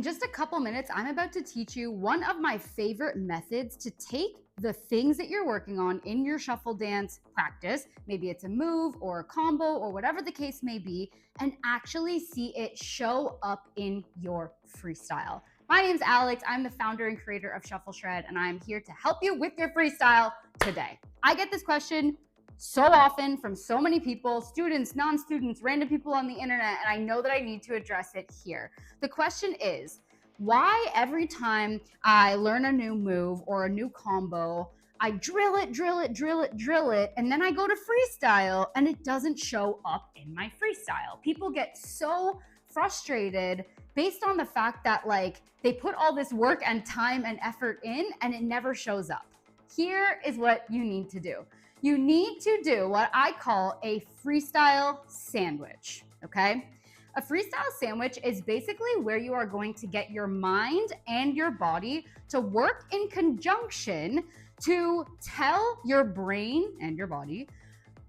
just a couple minutes, I'm about to teach you one of my favorite methods to take the things that you're working on in your shuffle dance practice, maybe it's a move or a combo or whatever the case may be, and actually see it show up in your freestyle. My name's Alex. I'm the founder and creator of Shuffle Shred, and I'm here to help you with your freestyle today. I get this question so often from so many people, students, non-students, random people on the internet, and I know that I need to address it here. The question is, why every time I learn a new move or a new combo, I drill it, and then I go to freestyle and it doesn't show up in my freestyle? People get so frustrated based on the fact that they put all this work and time and effort in and it never shows up. Here is what you need to do. You need to do what I call a freestyle sandwich, okay? A freestyle sandwich is basically where you are going to get your mind and your body to work in conjunction to tell your brain and your body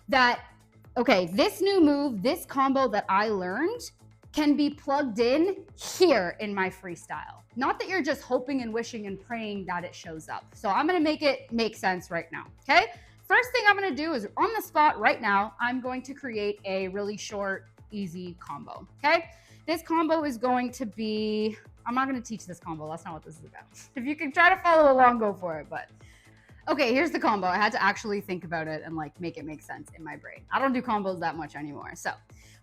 that, okay, this new move, this combo that I learned can be plugged in here in my freestyle. Not that you're just hoping and wishing and praying that it shows up. So I'm gonna make it make sense right now, okay? First thing I'm gonna do is on the spot right now, I'm going to create a really short, easy combo, okay? This combo is going to be, I'm not gonna teach this combo, that's not what this is about. If you can try to follow along, go for it, but. Okay, here's the combo. I had to actually think about it and make it make sense in my brain. I don't do combos that much anymore. So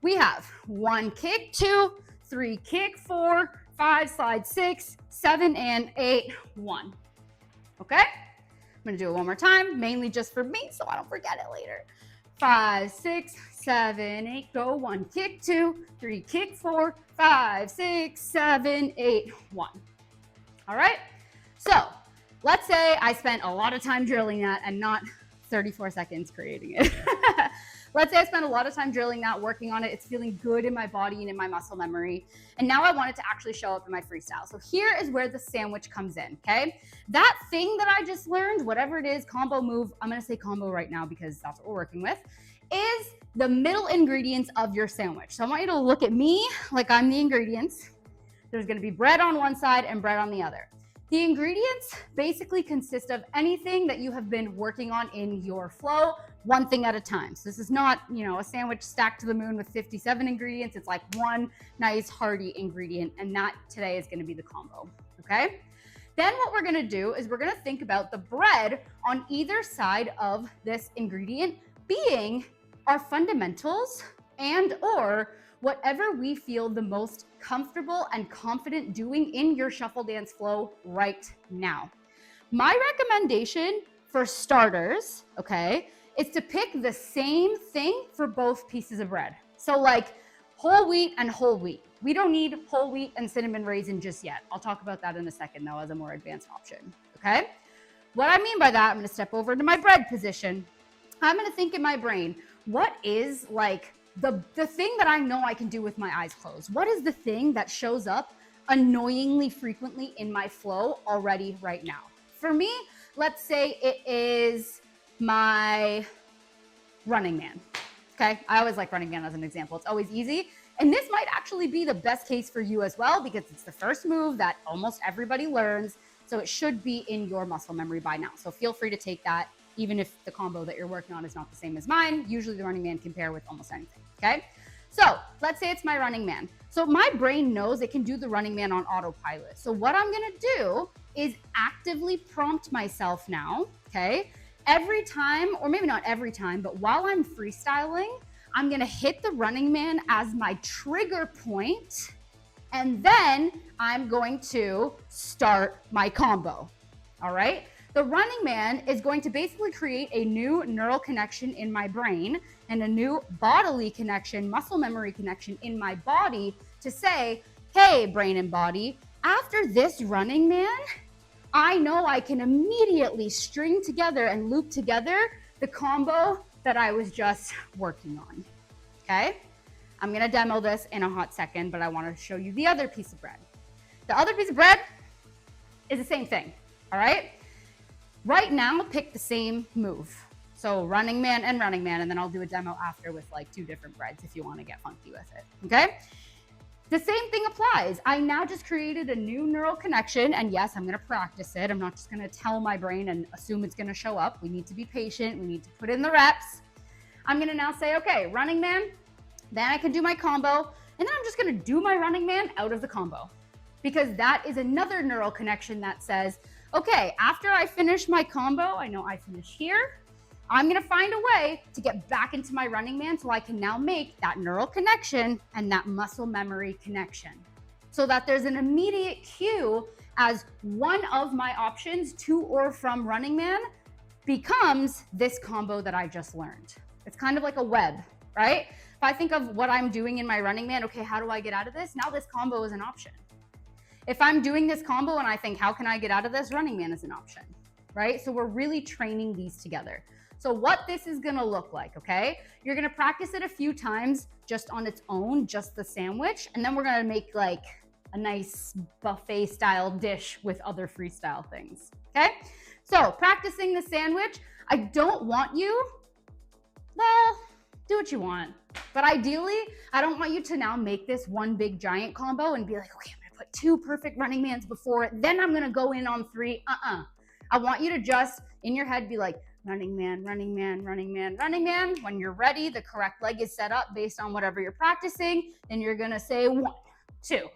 we have 1 kick, 2, 3 kick, 4, 5, slide 6, 7, and 8, 1. Okay? I'm gonna do it one more time, mainly just for me so I don't forget it later. 5, 6, 7, 8, go. 1 kick, 2, 3 kick, 4, 5, 6, 7, 8, 1. All right? So let's say I spent a lot of time drilling that and not 34 seconds creating it. Let's say I spent a lot of time drilling that, working on it. It's feeling good in my body and in my muscle memory. And now I want it to actually show up in my freestyle. So here is where the sandwich comes in, okay? That thing that I just learned, whatever it is, combo move, I'm gonna say combo right now because that's what we're working with, is the middle ingredients of your sandwich. So I want you to look at me like I'm the ingredients. There's gonna be bread on one side and bread on the other. The ingredients basically consist of anything that you have been working on in your flow, one thing at a time. So this is not, a sandwich stacked to the moon with 57 ingredients. It's like one nice hearty ingredient, and that today is gonna be the combo, okay? Then what we're gonna do is we're gonna think about the bread on either side of this ingredient being our fundamentals and or whatever we feel the most comfortable and confident doing in your shuffle dance flow right now. My recommendation for starters, okay, is to pick the same thing for both pieces of bread. So whole wheat and whole wheat. We don't need whole wheat and cinnamon raisin just yet. I'll talk about that in a second though as a more advanced option, okay? What I mean by that, I'm gonna step over to my bread position. I'm gonna think in my brain, what is the thing that I know I can do with my eyes closed? What is the thing that shows up annoyingly frequently in my flow already right now? For me, let's say it is my running man, okay? I always like running man as an example. It's always easy. And this might actually be the best case for you as well because it's the first move that almost everybody learns. So it should be in your muscle memory by now. So feel free to take that even if the combo that you're working on is not the same as mine. Usually the running man can pair with almost anything, okay? So let's say it's my running man. So my brain knows it can do the running man on autopilot. So what I'm gonna do is actively prompt myself now, okay? Every time, or maybe not every time, but while I'm freestyling, I'm gonna hit the running man as my trigger point, and then I'm going to start my combo, all right? The running man is going to basically create a new neural connection in my brain and a new bodily connection, muscle memory connection in my body to say, hey, brain and body, after this running man, I know I can immediately string together and loop together the combo that I was just working on, okay? I'm gonna demo this in a hot second, but I wanna show you the other piece of bread. The other piece of bread is the same thing, all right? Right now, pick the same move. So running man, and then I'll do a demo after with 2 different breads if you wanna get funky with it, okay? The same thing applies. I now just created a new neural connection, and yes, I'm gonna practice it. I'm not just gonna tell my brain and assume it's gonna show up. We need to be patient. We need to put in the reps. I'm gonna now say, okay, running man, then I can do my combo, and then I'm just gonna do my running man out of the combo, because that is another neural connection that says, okay, after I finish my combo, I know I finish here, I'm gonna find a way to get back into my running man so I can now make that neural connection and that muscle memory connection, so that there's an immediate cue as one of my options to or from running man becomes this combo that I just learned. It's kind of like a web, right? If I think of what I'm doing in my running man, okay, how do I get out of this? Now this combo is an option. If I'm doing this combo and I think, how can I get out of this? Running man is an option, right? So we're really training these together. So what this is gonna look like, okay? You're gonna practice it a few times just on its own, just the sandwich, and then we're gonna make like a nice buffet style dish with other freestyle things, okay? So practicing the sandwich, I don't want you, well, do what you want. But ideally, I don't want you to now make this one big giant combo and be like, okay, I'm gonna put 2 perfect running mans before it, then I'm gonna go in on 3. I want you to just, in your head, be like, running man, running man, running man, running man. When you're ready, the correct leg is set up based on whatever you're practicing, and you're gonna say 1, 2,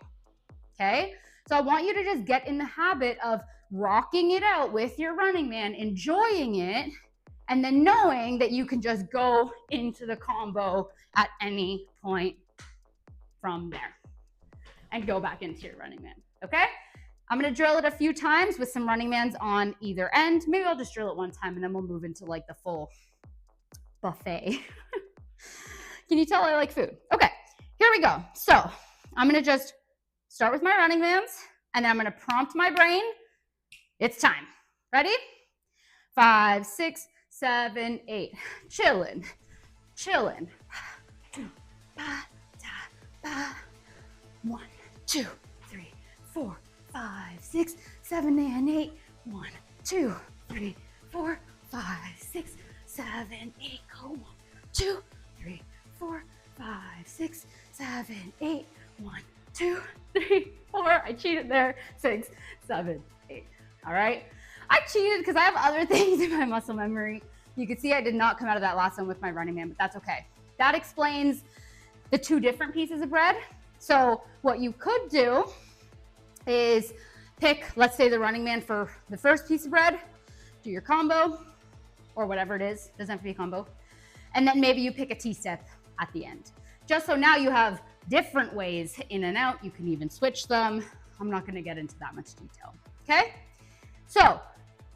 okay? So I want you to just get in the habit of rocking it out with your running man, enjoying it, and then knowing that you can just go into the combo at any point from there and go back into your running man, okay? I'm gonna drill it a few times with some running mans on either end. Maybe I'll just drill it one time and then we'll move into like the full buffet. Can you tell I like food? Okay, here we go. So I'm gonna just start with my running mans and then I'm gonna prompt my brain. It's time. Ready? 5, 6, 7, 8. Chillin', chillin'. 1, 2, 3, 4, 5, 6, 7, and 8. 1, 2, 3, 4, 5, 6, 7, 8. Go 1, 2, 3, 4, 5, 6, 7, 8. 1, 2, 3, 4. I cheated there. 6, 7, 8. All right. I cheated because I have other things in my muscle memory. You can see I did not come out of that last one with my running man, but that's okay. That explains the 2 different pieces of bread. So what you could do is pick, let's say, the running man for the first piece of bread, do your combo, or whatever it is, doesn't have to be a combo, and then maybe you pick a T-step at the end. Just so now you have different ways in and out, you can even switch them. I'm not gonna get into that much detail, okay? So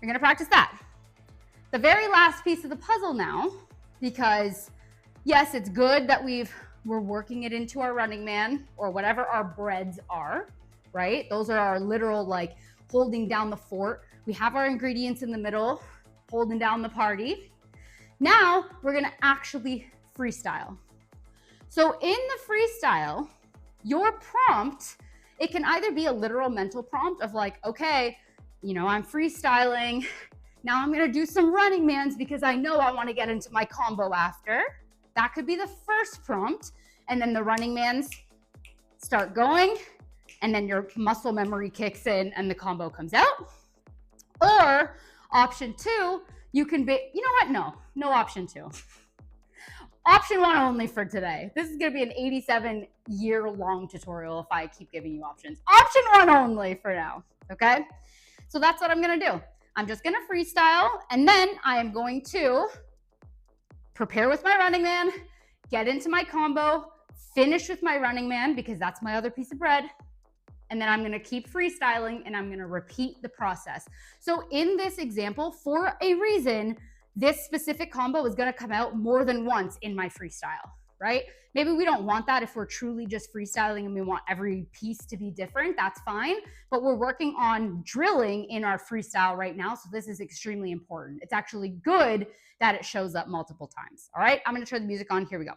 you're gonna practice that. The very last piece of the puzzle now, because yes, it's good that we're working it into our running man or whatever our breads are, right? Those are our literal, like, holding down the fort. We have our ingredients in the middle, holding down the party. Now we're gonna actually freestyle. So in the freestyle, your prompt, it can either be a literal mental prompt of like, okay, you know, I'm freestyling. Now I'm gonna do some running mans because I know I wanna get into my combo after. That could be the first prompt. And then the running mans start going and then your muscle memory kicks in and the combo comes out. Or option 2, you can be, you know what? No option 2. Option 1 only for today. This is gonna be an 87-year-long tutorial if I keep giving you options. Option 1 only for now, okay? So that's what I'm gonna do. I'm just gonna freestyle and then I am going to prepare with my running man, get into my combo, finish with my running man because that's my other piece of bread. And then I'm gonna keep freestyling and I'm gonna repeat the process. So in this example, for a reason, this specific combo is gonna come out more than once in my freestyle, right? Maybe we don't want that if we're truly just freestyling and we want every piece to be different, that's fine. But we're working on drilling in our freestyle right now, so this is extremely important. It's actually good that it shows up multiple times, all right? I'm gonna turn the music on, here we go.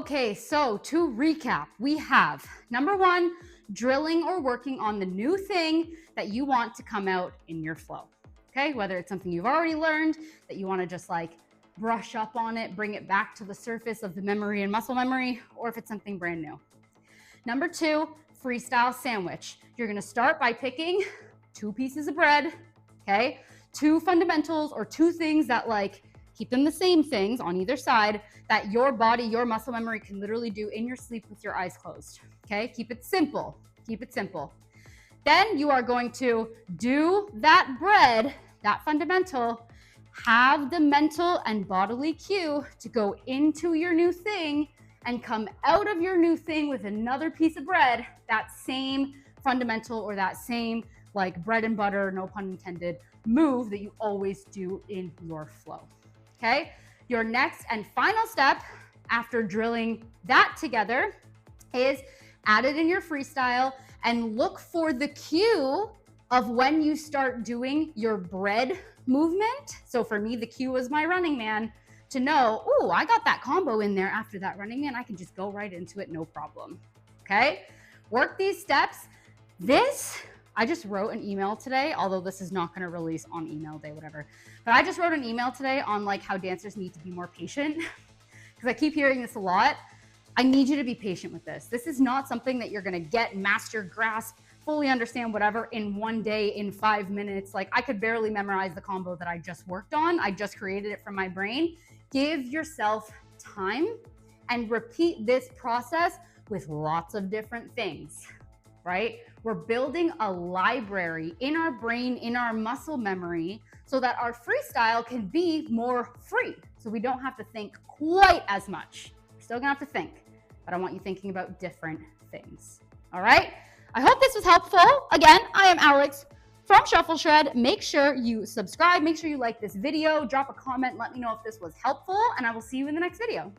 Okay, so to recap, we have number one, drilling or working on the new thing that you want to come out in your flow. Okay, whether it's something you've already learned that you want to just like brush up on it, bring it back to the surface of the memory and muscle memory, or if it's something brand new. Number two, freestyle sandwich. You're gonna start by picking 2 pieces of bread, okay? 2 fundamentals or 2 things that like keep them the same things on either side that your body, your muscle memory can literally do in your sleep with your eyes closed, okay? Keep it simple, keep it simple. Then you are going to do that bread, that fundamental, have the mental and bodily cue to go into your new thing and come out of your new thing with another piece of bread, that same fundamental or that same like bread and butter, no pun intended, move that you always do in your flow, okay? Your next and final step after drilling that together is add it in your freestyle and look for the cue of when you start doing your bread movement. So for me, the cue was my running man to know, oh, I got that combo in there after that running man. I can just go right into it, no problem, okay? Work these steps. I just wrote an email today, although this is not gonna release on email day, whatever. But I just wrote an email today on like how dancers need to be more patient because I keep hearing this a lot. I need you to be patient with this. This is not something that you're gonna get, master, grasp, fully understand whatever in one day, in 5 minutes. Like I could barely memorize the combo that I just worked on. I just created it from my brain. Give yourself time and repeat this process with lots of different things, right? We're building a library in our brain, in our muscle memory, so that our freestyle can be more free. So we don't have to think quite as much. We're still gonna have to think, but I want you thinking about different things, all right? I hope this was helpful. Again, I am Alex from Shuffle Shred. Make sure you subscribe, make sure you like this video, drop a comment, let me know if this was helpful, and I will see you in the next video.